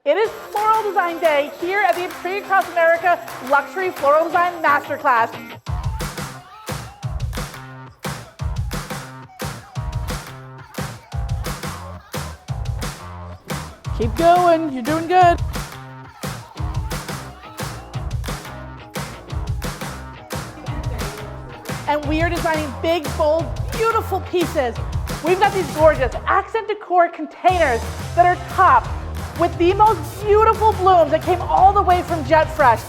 It is Floral Design Day here at the Intrigue Across America Luxury Floral Design Masterclass. Keep going, you're doing good. And we are designing big, bold, beautiful pieces. We've got these gorgeous accent decor containers that are topped with the most beautiful blooms that came all the way from Jet Fresh.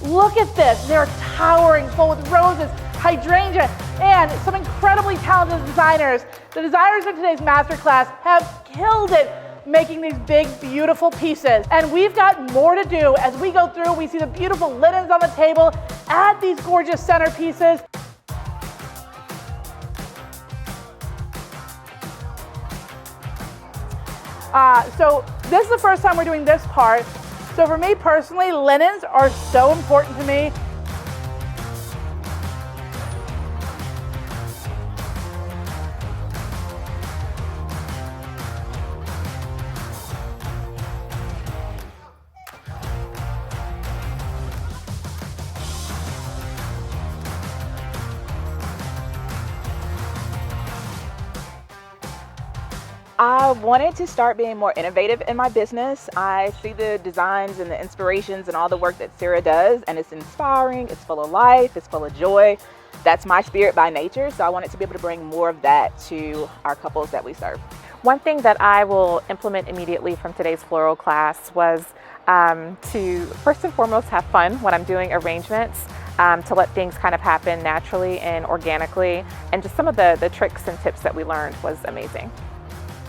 Look at this, they're towering, full with roses, hydrangea, and some incredibly talented designers. The designers in today's masterclass have killed it making these big, beautiful pieces. And we've got more to do. As we go through, we see the beautiful linens on the table, add these gorgeous centerpieces. So this is the first time we're doing this part. So for me personally, linens are so important to me. I wanted to start being more innovative in my business. I see the designs and the inspirations and all the work that Sarah does, and it's inspiring, it's full of life, it's full of joy. That's my spirit by nature, so I wanted to be able to bring more of that to our couples that we serve. One thing that I will implement immediately from today's floral class was to first and foremost have fun when I'm doing arrangements, to let things kind of happen naturally and organically, and just some of the tricks and tips that we learned was amazing.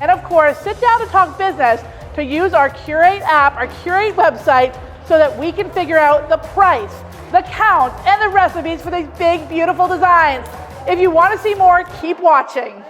And of course, sit down to talk business to use our Curate app, our Curate website, so that we can figure out the price, the count, and the recipes for these big, beautiful designs. If you want to see more, keep watching.